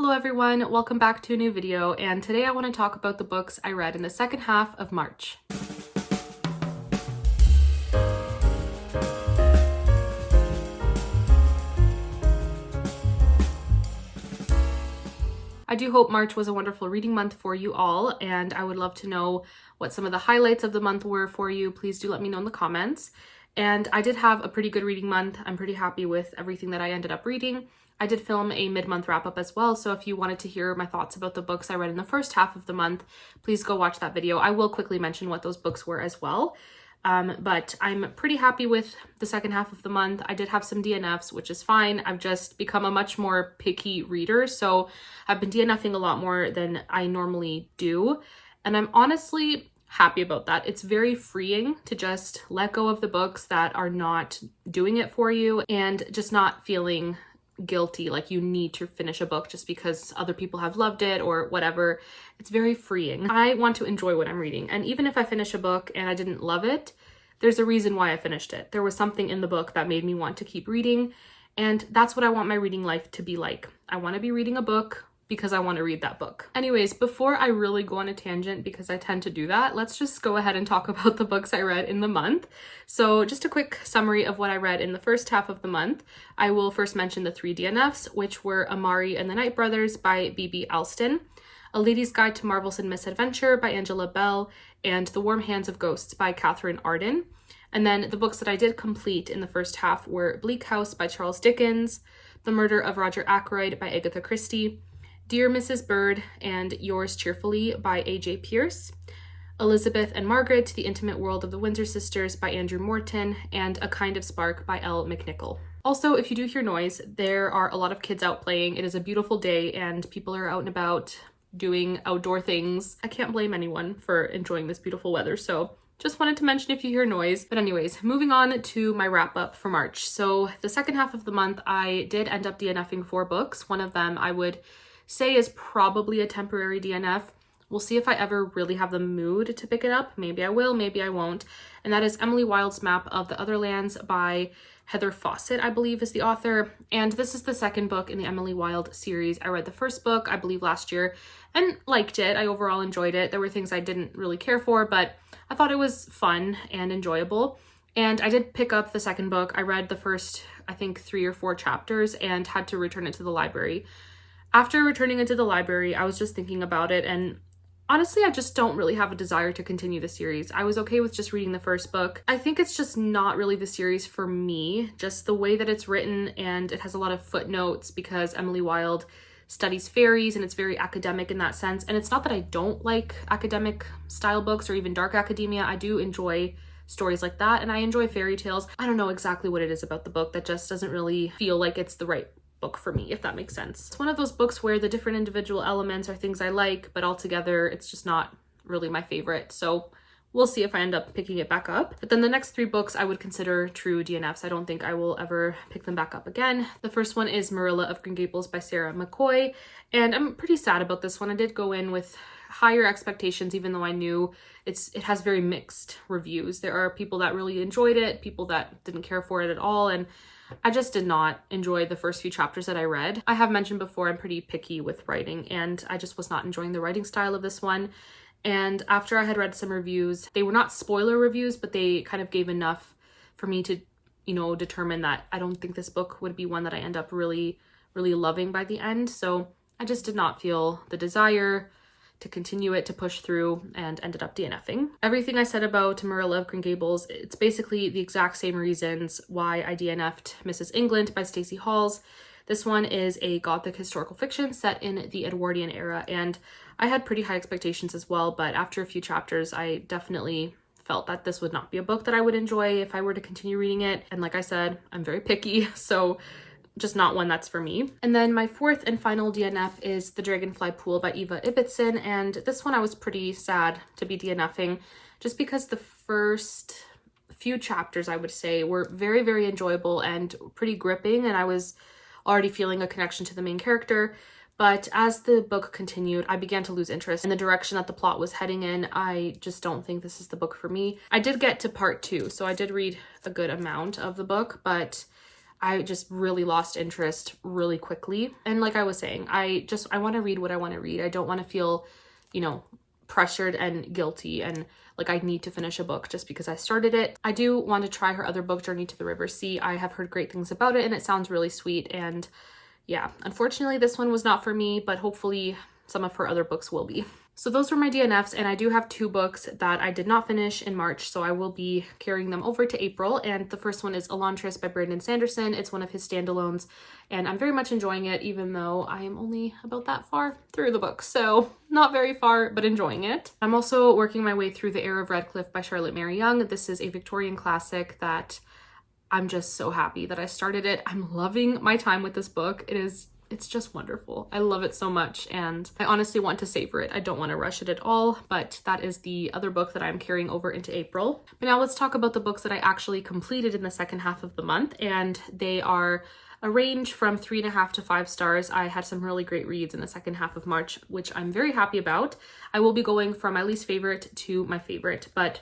Hello everyone, welcome back to a new video, and today I want to talk about the books I read in the second half of March. I do hope March was a wonderful reading month for you all, and I would love to know what some of the highlights of the month were for you. Please do let me know in the comments. And I did have a pretty good reading month. I'm pretty happy with everything that I ended up reading. I did film a mid-month wrap-up as well, so if you wanted to hear my thoughts about the books I read in the first half of the month, please go watch that video. I will quickly mention what those books were as well. But I'm pretty happy with the second half of the month. I did have some DNFs, which is fine. I've just become a much more picky reader, so I've been DNFing a lot more than I normally do, and I'm honestly happy about that. It's very freeing to just let go of the books that are not doing it for you and just not feeling guilty like you need to finish a book just because other people have loved it or whatever. It's very freeing. I want to enjoy what I'm reading, and even if I finish a book and I didn't love it, there's a reason why I finished it. There was something in the book that made me want to keep reading, and that's what I want my reading life to be like. I want to be reading a book because I want to read that book. Anyways, before I really go on a tangent, because I tend to do that, let's just go ahead and talk about the books I read in the month. So just a quick summary of what I read in the first half of the month. I will first mention the 3 DNFs, which were Amari and the Night Brothers by B.B. Alston, A Lady's Guide to Marvels and Misadventure by Angela Bell, and The Warm Hands of Ghosts by Catherine Arden. And then the books that I did complete in the first half were Bleak House by Charles Dickens, The Murder of Roger Ackroyd by Agatha Christie, Dear Mrs. Bird and Yours Cheerfully by A.J. Pierce, Elizabeth and Margaret, The Intimate World of the Windsor Sisters by Andrew Morton, and A Kind of Spark by Elle McNichol. Also, if you do hear noise, there are a lot of kids out playing. It is a beautiful day and people are out and about doing outdoor things. I can't blame anyone for enjoying this beautiful weather, so just wanted to mention if you hear noise. But anyways, moving on to my wrap up for March. So the second half of the month, I did end up DNFing 4 books. One of them I would say is probably a temporary DNF. We'll see if I ever really have the mood to pick it up. Maybe I will, maybe I won't. And that is Emily Wilde's Map of the Other Lands by Heather Fawcett, I believe is the author. And this is the second book in the Emily Wilde series. I read the first book, I believe last year, and liked it. I overall enjoyed it. There were things I didn't really care for, but I thought it was fun and enjoyable. And I did pick up the second book. I read the first, I think, 3 or 4 chapters and had to return it to the library. After returning it to the library, I was just thinking about it, and honestly, I just don't really have a desire to continue the series. I was okay with just reading the first book. I think it's just not really the series for me, just the way that it's written, and it has a lot of footnotes because Emily Wilde studies fairies and it's very academic in that sense. And it's not that I don't like academic style books or even dark academia. I do enjoy stories like that, and I enjoy fairy tales. I don't know exactly what it is about the book that just doesn't really feel like it's the right book for me, if that makes sense. It's one of those books where the different individual elements are things I like, but altogether it's just not really my favorite. So we'll see if I end up picking it back up. But then the next 3 books I would consider true DNFs. I don't think I will ever pick them back up again. The first one is Marilla of Green Gables by Sarah McCoy, and I'm pretty sad about this one. I did go in with higher expectations, even though I knew it has very mixed reviews. There are people that really enjoyed it, people that didn't care for it at all, and I just did not enjoy the first few chapters that I read. I have mentioned before I'm pretty picky with writing, and I just was not enjoying the writing style of this one. And after I had read some reviews, they were not spoiler reviews, but they kind of gave enough for me to, determine that I don't think this book would be one that I end up really, really loving by the end. So I just did not feel the desire to continue it, to push through, and ended up DNFing. Everything I said about Marilla of Green Gables, it's basically the exact same reasons why I DNF'd Mrs. England by Stacey Halls. This one is a Gothic historical fiction set in the Edwardian era, and I had pretty high expectations as well, but after a few chapters, I definitely felt that this would not be a book that I would enjoy if I were to continue reading it. And like I said, I'm very picky, so just not one that's for me. And then my 4th and final DNF is The Dragonfly Pool by Eva Ibbotson, and this one I was pretty sad to be DNFing just because the first few chapters, I would say, were very, very enjoyable and pretty gripping, and I was already feeling a connection to the main character. But as the book continued, I began to lose interest in the direction that the plot was heading in. I just don't think this is the book for me. I did get to part 2, so I did read a good amount of the book, but I just really lost interest really quickly. And like I was saying, I want to read what I want to read. I don't want to feel, you know, pressured and guilty and like I need to finish a book just because I started it. I do want to try her other book, Journey to the River Sea. I have heard great things about it and it sounds really sweet. And yeah, unfortunately this one was not for me, but hopefully some of her other books will be. So those were my DNFs, and I do have 2 books that I did not finish in March, so I will be carrying them over to April. And the first one is Elantris by Brandon Sanderson. It's one of his standalones, and I'm very much enjoying it, even though I am only about that far through the book. So not very far, but enjoying it. I'm also working my way through The Heir of Redcliffe by Charlotte Mary Young. This is a Victorian classic that I'm just so happy that I started it. I'm loving my time with this book. It's just wonderful. I love it so much, and I honestly want to savor it. I don't want to rush it at all, but that is the other book that I'm carrying over into April. But now let's talk about the books that I actually completed in the second half of the month, and they are a range from 3.5 to 5 stars. I had some really great reads in the second half of March, which I'm very happy about. I will be going from my least favorite to my favorite, but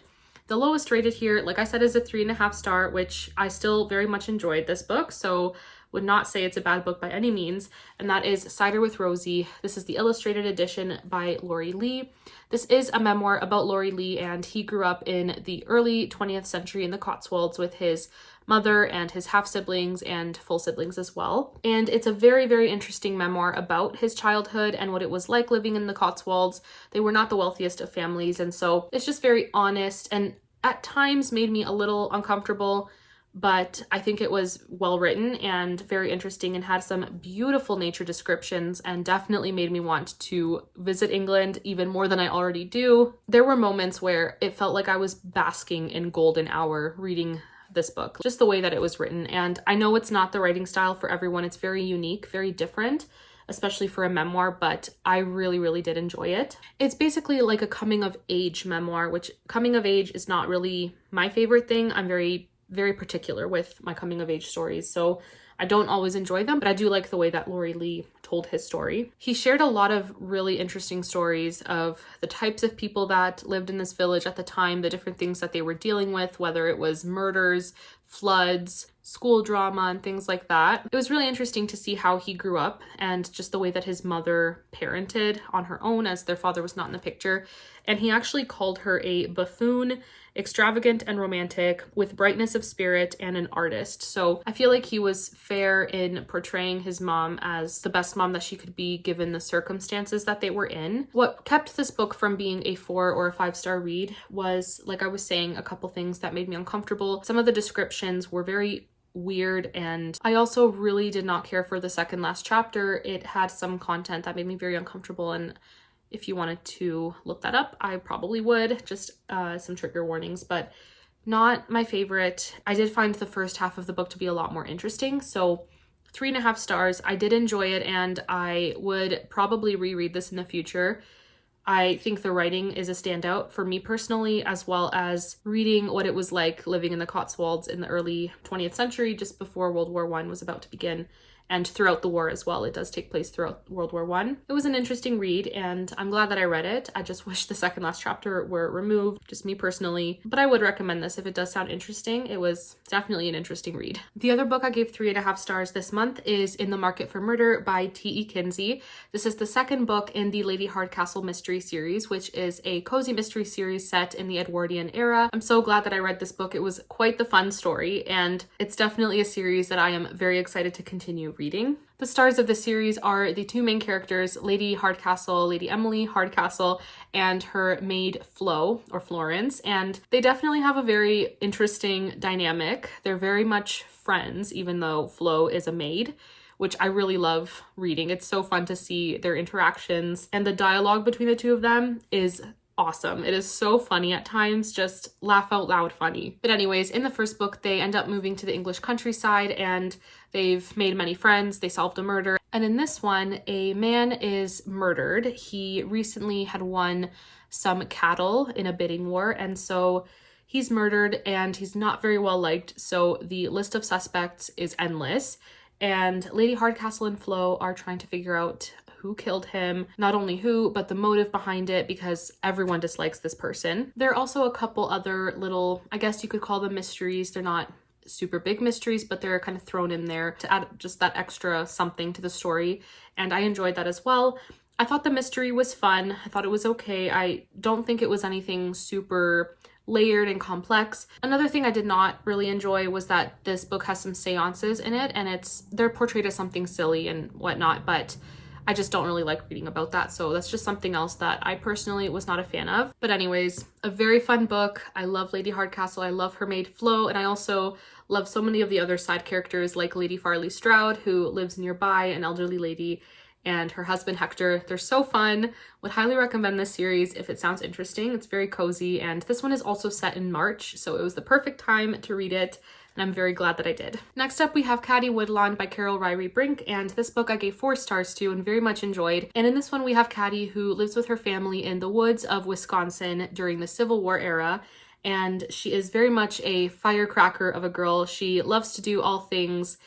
the lowest rated here, like I said, is a 3.5 star, which I still very much enjoyed this book, so would not say it's a bad book by any means, and that is Cider with Rosie. This is the illustrated edition by Laurie Lee. This is a memoir about Laurie Lee, and he grew up in the early 20th century in the Cotswolds with his mother and his half-siblings and full siblings as well. And it's a very, very interesting memoir about his childhood and what it was like living in the Cotswolds. They were not the wealthiest of families, and so it's just very honest and at times made me a little uncomfortable, but I think it was well written and very interesting and had some beautiful nature descriptions and definitely made me want to visit England even more than I already do. There were moments where it felt like I was basking in golden hour reading this book, just the way that it was written. And I know it's not the writing style for everyone. It's very unique, very different, especially for a memoir, but I really, really did enjoy it. It's basically like a coming of age memoir, which coming of age is not really my favorite thing. I'm very particular with my coming of age stories, so I don't always enjoy them, but I do like the way that Laurie Lee told his story. He shared a lot of really interesting stories of the types of people that lived in this village at the time, the different things that they were dealing with, whether it was murders, floods, school drama, and things like that. It was really interesting to see how he grew up and just the way that his mother parented on her own, as their father was not in the picture. And he actually called her a buffoon, extravagant and romantic, with brightness of spirit, and an artist. So I feel like he was fair in portraying his mom as the best mom that she could be given the circumstances that they were in. What kept this book from being a 4 or a 5-star read was, like I was saying, a couple things that made me uncomfortable. Some of the descriptions were very weird, and I also really did not care for the second last chapter. It had some content that made me very uncomfortable, and if you wanted to look that up, I probably would. Just some trigger warnings, but not my favorite. I did find the first half of the book to be a lot more interesting, so 3.5 stars. I did enjoy it, and I would probably reread this in the future. I think the writing is a standout for me personally, as well as reading what it was like living in the Cotswolds in the early 20th century, just before World War I was about to begin. And throughout the war as well. It does take place throughout World War I. It was an interesting read, and I'm glad that I read it. I just wish the second last chapter were removed, just me personally. But I would recommend this if it does sound interesting. It was definitely an interesting read. The other book I gave 3.5 stars this month is In the Market for Murder by T.E. Kinsey. This is the second book in the Lady Hardcastle mystery series, which is a cozy mystery series set in the Edwardian era. I'm so glad that I read this book. It was quite the fun story, and it's definitely a series that I am very excited to continue reading. The stars of the series are the 2 main characters, Lady Hardcastle, Lady Emily Hardcastle, and her maid Flo, or Florence, and they definitely have a very interesting dynamic. They're very much friends, even though Flo is a maid, which I really love reading. It's so fun to see their interactions, and the dialogue between the 2 of them is awesome. It is so funny at times, just laugh out loud funny. But anyways, in the first book, they end up moving to the English countryside and they've made many friends. They solved a murder. And in this one, a man is murdered. He recently had won some cattle in a bidding war, and so he's murdered and he's not very well liked. So the list of suspects is endless. And Lady Hardcastle and Flo are trying to figure out who killed him, not only who, but the motive behind it, because everyone dislikes this person. There are also a couple other little, I guess you could call them mysteries. They're not super big mysteries, but they're kind of thrown in there to add just that extra something to the story, and I enjoyed that as well. I thought the mystery was fun. I thought it was okay. I don't think it was anything super layered and complex. Another thing I did not really enjoy was that this book has some seances in it, and they're portrayed as something silly and whatnot, but I just don't really like reading about that. So that's just something else that I personally was not a fan of. But anyways, a very fun book. I love Lady Hardcastle. I love her maid Flo. And I also love so many of the other side characters like Lady Farley Stroud, who lives nearby, an elderly lady, and her husband Hector. They're so fun. Would highly recommend this series if it sounds interesting. It's very cozy. And this one is also set in March, so it was the perfect time to read it. And I'm very glad that I did. Next up, we have Caddie Woodlawn by Carol Ryrie Brink, and this book I gave 4 stars to and very much enjoyed. And in this one, we have Caddie, who lives with her family in the woods of Wisconsin during the Civil War era, and she is very much a firecracker of a girl. She loves to do all things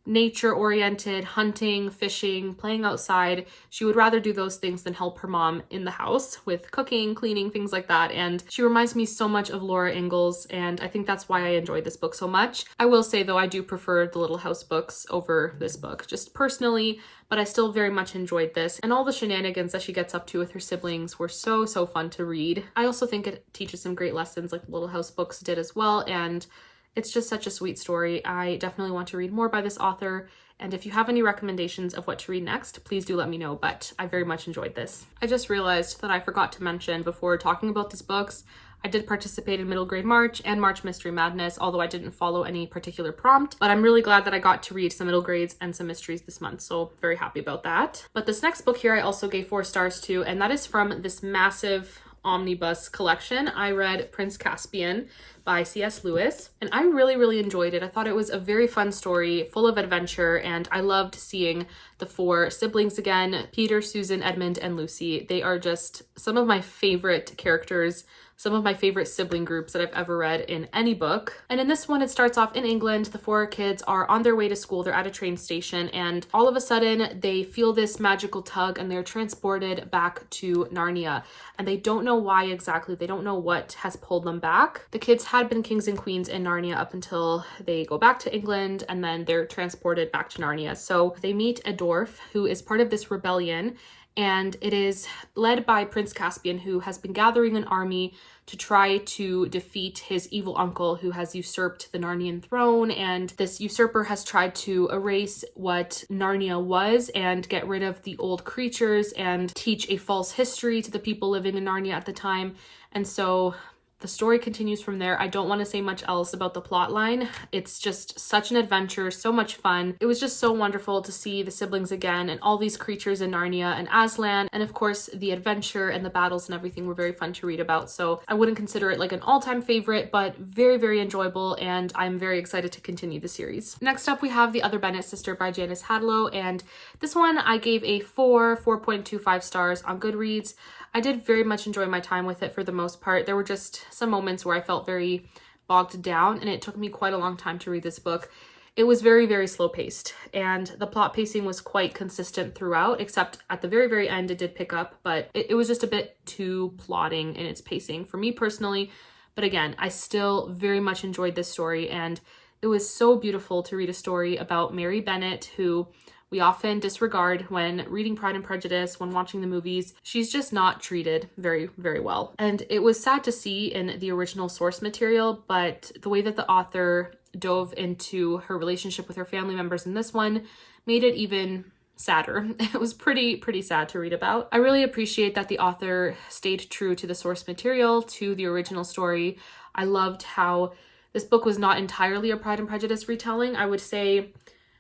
nature-oriented, hunting, fishing, playing outside. She would rather do those things than help her mom in the house with cooking, cleaning, things like that. And she reminds me so much of Laura Ingalls, and I think that's why I enjoyed this book so much. I will say, though, I do prefer the Little House books over this book, just personally, but I still very much enjoyed this. And all the shenanigans that she gets up to with her siblings were so fun to read. I also think it teaches some great lessons like the Little House books did as well, and it's just such a sweet story. I definitely want to read more by this author, and if you have any recommendations of what to read next, please do let me know, but I very much enjoyed this. I just realized that I forgot to mention before talking about these books, I did participate in Middle Grade March and March Mystery Madness, although I didn't follow any particular prompt, but I'm really glad that I got to read some middle grades and some mysteries this month, so very happy about that. But this next book here I also gave 4 stars to, and that is from this massive omnibus collection. I read Prince Caspian by C.S. Lewis, and I really enjoyed it. I thought it was a very fun story, full of adventure, and I loved seeing the 4 siblings again, Peter, Susan, Edmund, and Lucy. They are just some of my favorite characters, some of my favorite sibling groups that I've ever read in any book. And in this one, it starts off in England. The 4 kids are on their way to school. They're at a train station, and all of a sudden they feel this magical tug and they're transported back to Narnia. And they don't know why exactly. They don't know what has pulled them back. The kids had been kings and queens in Narnia up until they go back to England, and then they're transported back to Narnia. So they meet a dwarf who is part of this rebellion, and it is led by Prince Caspian, who has been gathering an army to try to defeat his evil uncle who has usurped the Narnian throne. And this usurper has tried to erase what Narnia was and get rid of the old creatures and teach a false history to the people living in Narnia at the time. And so the story continues from there. I don't want to say much else about the plot line. It's just such an adventure, so much fun. It was just so wonderful to see the siblings again and all these creatures in Narnia and Aslan. And of course, the adventure and the battles and everything were very fun to read about. So I wouldn't consider it like an all-time favorite, but very enjoyable. And I'm very excited to continue the series. Next up, we have The Other Bennet Sister by Janice Hadlow. And this one I gave a 4.25 stars on Goodreads. I did very much enjoy my time with it for the most part. There were just some moments where I felt very bogged down, and it took me quite a long time to read this book. It was very slow paced, and the plot pacing was quite consistent throughout, except at the very end it did pick up, but it was just a bit too plodding in its pacing for me personally. But again, I still very much enjoyed this story, and it was so beautiful to read a story about Mary Bennet, who we often disregard when reading Pride and Prejudice, when watching the movies. She's just not treated very well. And it was sad to see in the original source material, but the way that the author dove into her relationship with her family members in this one made it even sadder. It was pretty sad to read about. I really appreciate that the author stayed true to the source material, to the original story. I loved how this book was not entirely a Pride and Prejudice retelling. I would say,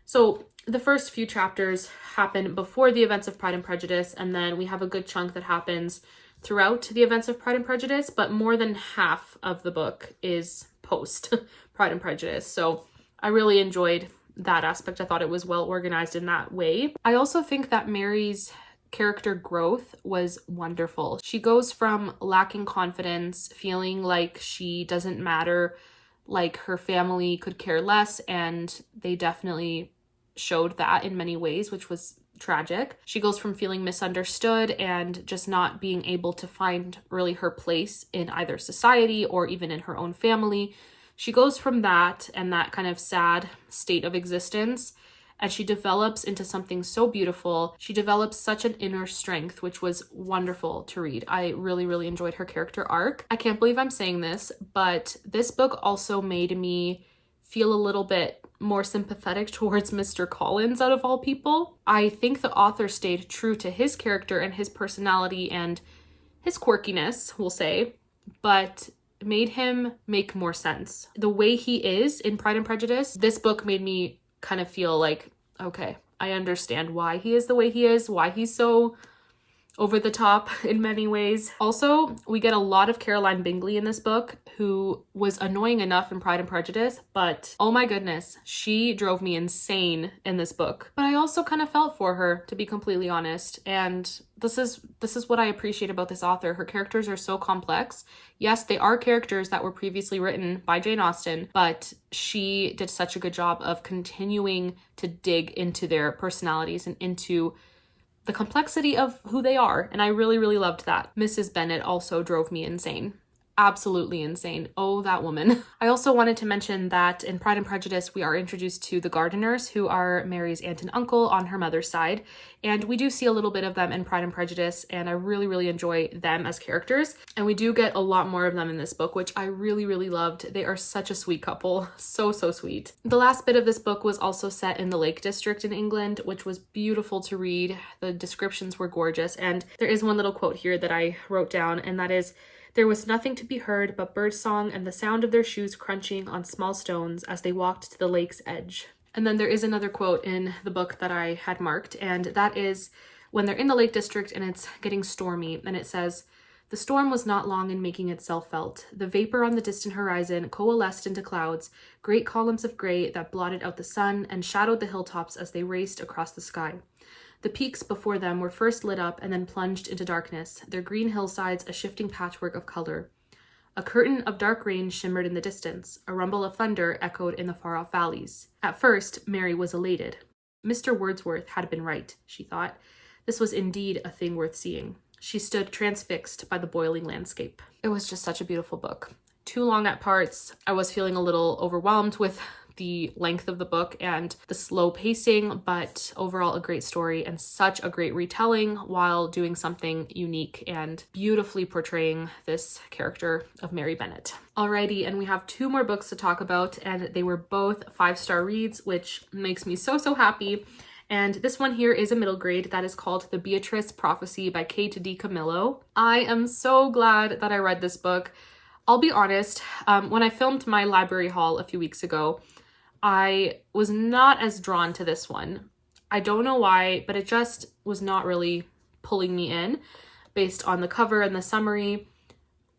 so the first few chapters happen before the events of Pride and Prejudice, and then we have a good chunk that happens throughout the events of Pride and Prejudice, but more than half of the book is post Pride and Prejudice. So I really enjoyed that aspect. I thought it was well organized in that way. I also think that Mary's character growth was wonderful. She goes from lacking confidence, feeling like she doesn't matter, like her family could care less, and they definitely showed that in many ways, which was tragic. She goes from feeling misunderstood and just not being able to find really her place in either society or even in her own family, she goes from that and that kind of sad state of existence, and she develops into something so beautiful. She develops such an inner strength, which was wonderful to read. I really, really enjoyed her character arc. I can't believe I'm saying this, but this book also made me feel a little bit more sympathetic towards Mr. Collins out of all people. I think the author stayed true to his character and his personality and his quirkiness, we'll say, but made him make more sense. The way he is in Pride and Prejudice, this book made me kind of feel like, okay, I understand why he is the way he is, why he's so over the top in many ways. Also, we get a lot of Caroline Bingley in this book, who was annoying enough in Pride and Prejudice, but oh my goodness, she drove me insane in this book. But I also kind of felt for her, to be completely honest, and this is what I appreciate about this author. Her characters are so complex. Yes, they are characters that were previously written by Jane Austen, but she did such a good job of continuing to dig into their personalities and into the complexity of who they are, and I really, really loved that. Mrs. Bennet also drove me insane. Absolutely insane. Oh, that woman. I also wanted to mention that in Pride and Prejudice, we are introduced to the Gardeners, who are Mary's aunt and uncle on her mother's side. And we do see a little bit of them in Pride and Prejudice, and I really, really enjoy them as characters. And we do get a lot more of them in this book, which I really, really loved. They are such a sweet couple. So, so sweet. The last bit of this book was also set in the Lake District in England, which was beautiful to read. The descriptions were gorgeous. And there is one little quote here that I wrote down, and that is, "There was nothing to be heard but birdsong and the sound of their shoes crunching on small stones as they walked to the lake's edge." And then there is another quote in the book that I had marked, and that is when they're in the Lake District and it's getting stormy, and it says, "The storm was not long in making itself felt. The vapor on the distant horizon coalesced into clouds, great columns of gray that blotted out the sun and shadowed the hilltops as they raced across the sky. The peaks before them were first lit up and then plunged into darkness, their green hillsides a shifting patchwork of color. A curtain of dark rain shimmered in the distance. A rumble of thunder echoed in the far-off valleys. At first, Mary was elated. Mr. Wordsworth had been right, she thought. This was indeed a thing worth seeing. She stood transfixed by the boiling landscape." It was just such a beautiful book. Too long at parts. I was feeling a little overwhelmed with the length of the book and the slow pacing, but overall a great story and such a great retelling while doing something unique and beautifully portraying this character of Mary Bennet. Alrighty, and we have two more books to talk about, and they were both 5-star reads, which makes me so, so happy. And this one here is a middle grade that is called The Beatryce Prophecy by Kate DiCamillo. I am so glad that I read this book. I'll be honest, when I filmed my library haul a few weeks ago, I was not as drawn to this one. I don't know why, but it just was not really pulling me in based on the cover and the summary.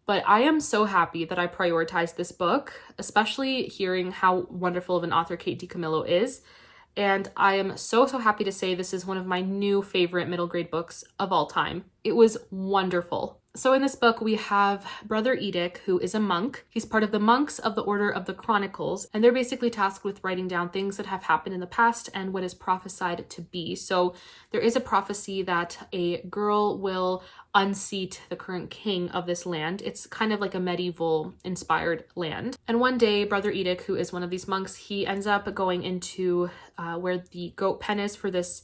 But I am so happy that I prioritized this book, especially hearing how wonderful of an author Kate DiCamillo is. And I am so, so happy to say this is one of my new favorite middle grade books of all time. It was wonderful. So in this book, we have Brother Edic, who is a monk. He's part of the monks of the Order of the Chronicles, and they're basically tasked with writing down things that have happened in the past and what is prophesied to be. So there is a prophecy that a girl will unseat the current king of this land. It's kind of like a medieval inspired land. And one day, Brother Edic, who is one of these monks, he ends up going into where the goat pen is for this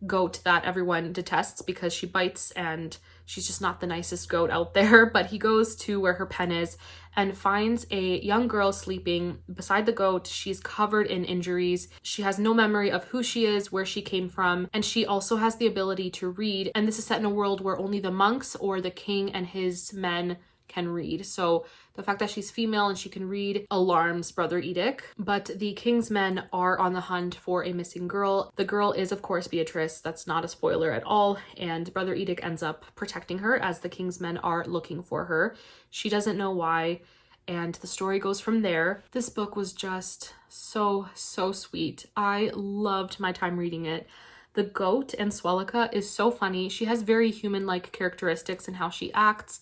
goat that everyone detests because she bites and she's just not the nicest goat out there. But he goes to where her pen is and finds a young girl sleeping beside the goat. She's covered in injuries. She has no memory of who she is, where she came from, and she also has the ability to read. And this is set in a world where only the monks or the king and his men can read. So the fact that she's female and she can read alarms Brother Edic. But the king's men are on the hunt for a missing girl. The girl is, of course, Beatrice. That's not a spoiler at all. And Brother Edic ends up protecting her as the king's men are looking for her. She doesn't know why. And the story goes from there. This book was just so, so sweet. I loved my time reading it. The goat, Answelica, is so funny. She has very human-like characteristics in how she acts.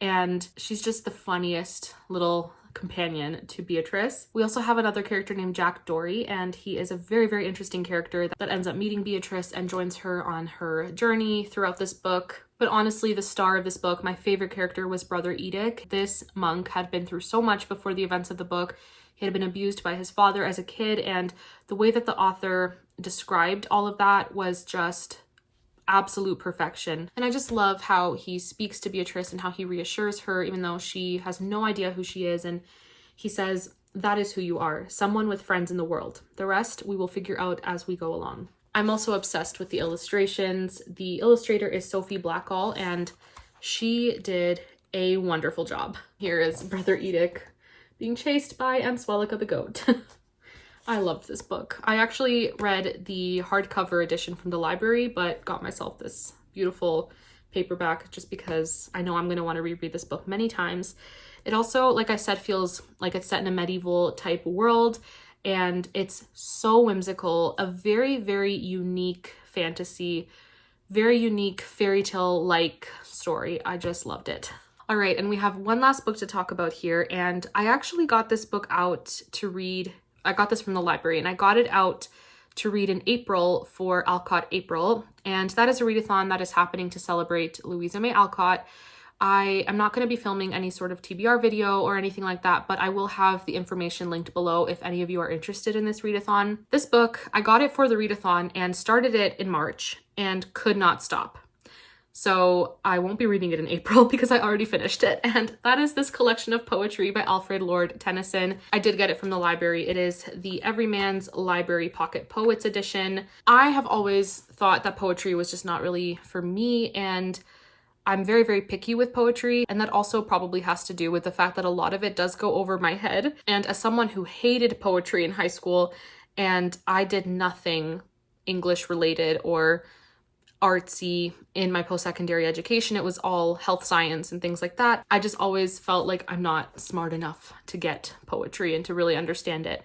And she's just the funniest little companion to Beatrice. We also have another character named Jack Dory, and he is a very, very interesting character that ends up meeting Beatrice and joins her on her journey throughout this book. But honestly, the star of this book, my favorite character, was Brother Edic. This monk had been through so much before the events of the book. He had been abused by his father as a kid, and the way that the author described all of that was just absolute perfection. And I just love how he speaks to Beatryce and how he reassures her, even though she has no idea who she is. And he says, "That is who you are, someone with friends in the world. The rest we will figure out as we go along." I'm also obsessed with the illustrations. The illustrator is Sophie Blackall, and she did a wonderful job. Here is Brother Edic being chased by Amswellica the goat. I loved this book. I actually read the hardcover edition from the library, but got myself this beautiful paperback just because I know I'm going to want to reread this book many times. It also, like I said, feels like it's set in a medieval type world, and it's so whimsical, a very, very unique fantasy, very unique fairy tale-like story. I just loved it. All right, and we have one last book to talk about here, and I actually got this book out to read. I got this from the library, and I got it out to read in April for ALCOTT April, and that is a readathon that is happening to celebrate Louisa May Alcott. I am not going to be filming any sort of TBR video or anything like that, but I will have the information linked below if any of you are interested in this readathon. This book, I got it for the readathon and started it in March and could not stop. So I won't be reading it in April because I already finished it. And that is this collection of poetry by Alfred Lord Tennyson. I did get it from the library. It is the Everyman's Library Pocket Poets edition. I have always thought that poetry was just not really for me, and I'm very, very picky with poetry, and that also probably has to do with the fact that a lot of it does go over my head. And as someone who hated poetry in high school, and I did nothing English related or artsy in my post-secondary education, it was all health science and things like that. I just always felt like I'm not smart enough to get poetry and to really understand it.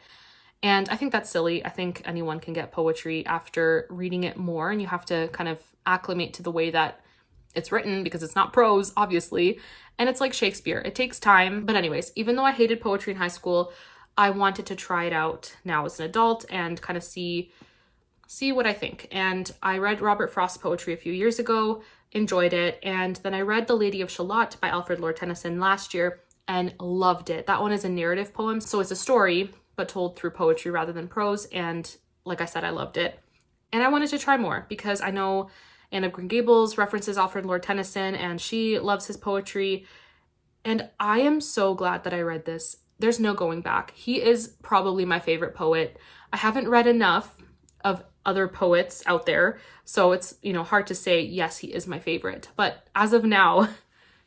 And I think that's silly. I think anyone can get poetry after reading it more, and you have to kind of acclimate to the way that it's written because it's not prose, obviously. And it's like Shakespeare. It takes time. But anyways, even though I hated poetry in high school, I wanted to try it out now as an adult and kind of see what I think. And I read Robert Frost's poetry a few years ago, enjoyed it. And then I read The Lady of Shalott by Alfred Lord Tennyson last year and loved it. That one is a narrative poem. So it's a story, but told through poetry rather than prose. And like I said, I loved it. And I wanted to try more because I know Anne of Green Gables references Alfred Lord Tennyson and she loves his poetry. And I am so glad that I read this. There's no going back. He is probably my favorite poet. I haven't read enough of other poets out there, so it's, hard to say, yes, he is my favorite. But as of now,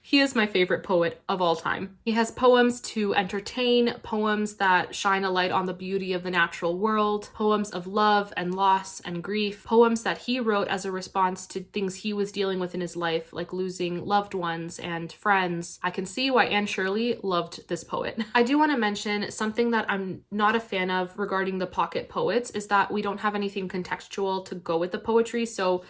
he is my favorite poet of all time. He has poems to entertain, poems that shine a light on the beauty of the natural world, poems of love and loss and grief, poems that he wrote as a response to things he was dealing with in his life, like losing loved ones and friends. I can see why Anne Shirley loved this poet. I do want to mention something that I'm not a fan of regarding the pocket poets is that we don't have anything contextual to go with the poetry. So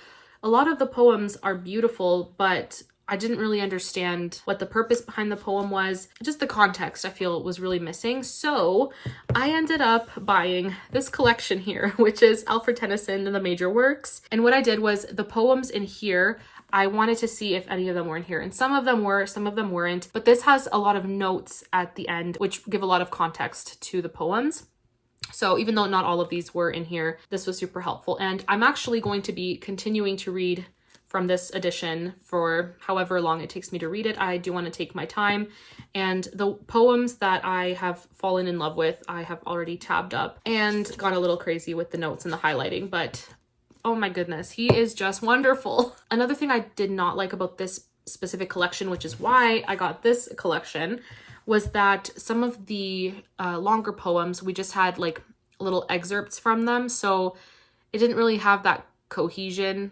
a lot of the poems are beautiful, but I didn't really understand what the purpose behind the poem was. Just the context I feel was really missing. So I ended up buying this collection here, which is Alfred Tennyson and the Major Works. And what I did was the poems in here, I wanted to see if any of them were in here. And some of them were, some of them weren't. But this has a lot of notes at the end, which give a lot of context to the poems. So even though not all of these were in here, this was super helpful. And I'm actually going to be continuing to read from this edition for however long it takes me to read it. I do want to take my time, and the poems that I have fallen in love with, I have already tabbed up and gone a little crazy with the notes and the highlighting, but oh my goodness, he is just wonderful. Another thing I did not like about this specific collection, which is why I got this collection, was that some of the longer poems, we just had like little excerpts from them, so it didn't really have that cohesion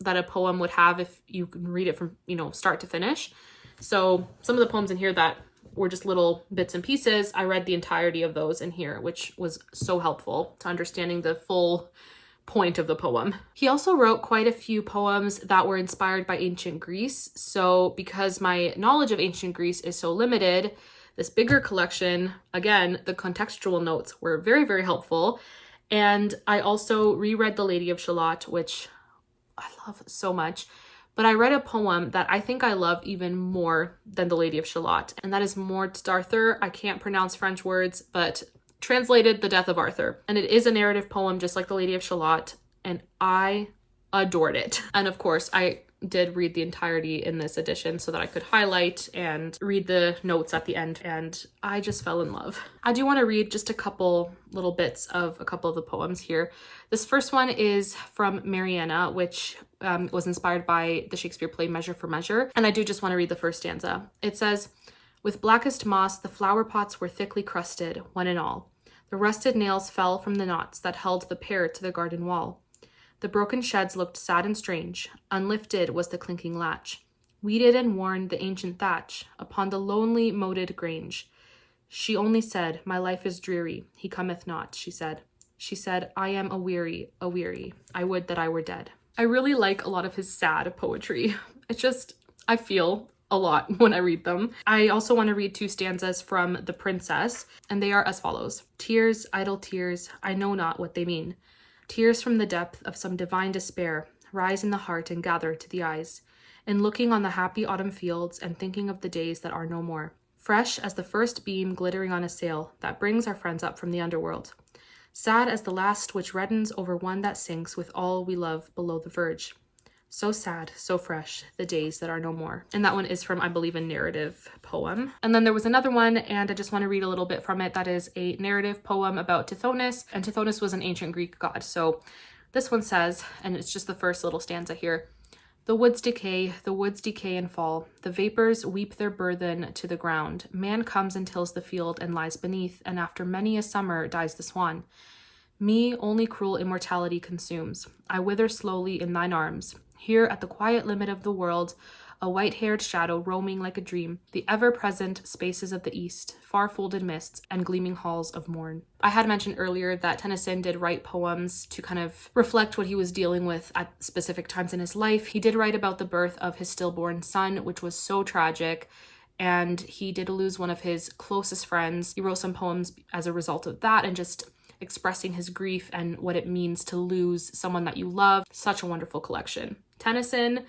that a poem would have if you can read it from, start to finish. So some of the poems in here that were just little bits and pieces, I read the entirety of those in here, which was so helpful to understanding the full point of the poem. He also wrote quite a few poems that were inspired by ancient Greece. So because my knowledge of ancient Greece is so limited, this bigger collection, again, the contextual notes were very, very helpful. And I also reread The Lady of Shalott, which I love so much, But I read a poem that I think I love even more than The Lady of Shalott, and that is Morte d'Arthur. I can't pronounce French words, but translated, The Death of Arthur. And it is a narrative poem just like The Lady of Shalott, and I adored it. And of course, I did read the entirety in this edition so that I could highlight and read the notes at the end, and I just fell in love. I do want to read just a couple little bits of a couple of the poems here. This first one is from Mariana, which was inspired by the Shakespeare play Measure for Measure, and I do just want to read the first stanza. It says, "With blackest moss the flower pots were thickly crusted, one and all. The rusted nails fell from the knots that held the pair to the garden wall. The broken sheds looked sad and strange. Unlifted was the clinking latch. Weeded and worn the ancient thatch upon the lonely moated grange. She only said, 'My life is dreary. He cometh not,' she said. She said, 'I am aweary, aweary. I would that I were dead.'" I really like a lot of his sad poetry. It's just, I feel a lot when I read them. I also want to read two stanzas from The Princess, and they are as follows. "Tears, idle tears, I know not what they mean. Tears from the depth of some divine despair rise in the heart and gather to the eyes, in looking on the happy autumn fields and thinking of the days that are no more. Fresh as the first beam glittering on a sail that brings our friends up from the underworld. Sad as the last which reddens over one that sinks with all we love below the verge. So sad, so fresh, the days that are no more." And that one is from, I believe, a narrative poem. And then there was another one, and I just want to read a little bit from it. That is a narrative poem about Tithonus, and Tithonus was an ancient Greek god. So this one says, and it's just the first little stanza here, the woods decay and fall. The vapors weep their burthen to the ground. Man comes and tills the field and lies beneath, and after many a summer dies the swan. Me only cruel immortality consumes. I wither slowly in thine arms. Here at the quiet limit of the world, a white-haired shadow roaming like a dream, the ever-present spaces of the east, far-folded mists, and gleaming halls of morn. I had mentioned earlier that Tennyson did write poems to kind of reflect what he was dealing with at specific times in his life. He did write about the birth of his stillborn son, which was so tragic, and he did lose one of his closest friends. He wrote some poems as a result of that, and just expressing his grief and what it means to lose someone that you love. Such a wonderful collection. Tennyson,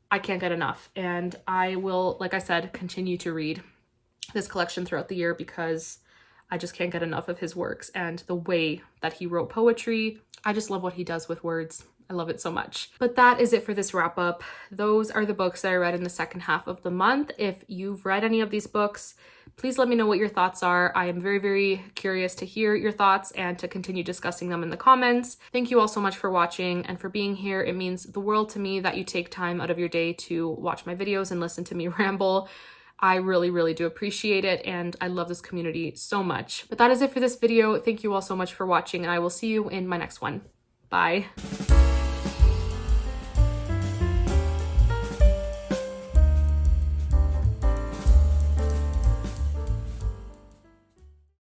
I can't get enough, and I will, like I said, continue to read this collection throughout the year because I just can't get enough of his works and the way that he wrote poetry. I just love what he does with words. I love it so much. But that is it for this wrap up. Those are the books that I read in the second half of the month. If you've read any of these books, please let me know what your thoughts are. I am very, very curious to hear your thoughts and to continue discussing them in the comments. Thank you all so much for watching and for being here. It means the world to me that you take time out of your day to watch my videos and listen to me ramble. I really, really do appreciate it, and I love this community so much. But that is it for this video. Thank you all so much for watching, and I will see you in my next one. Bye.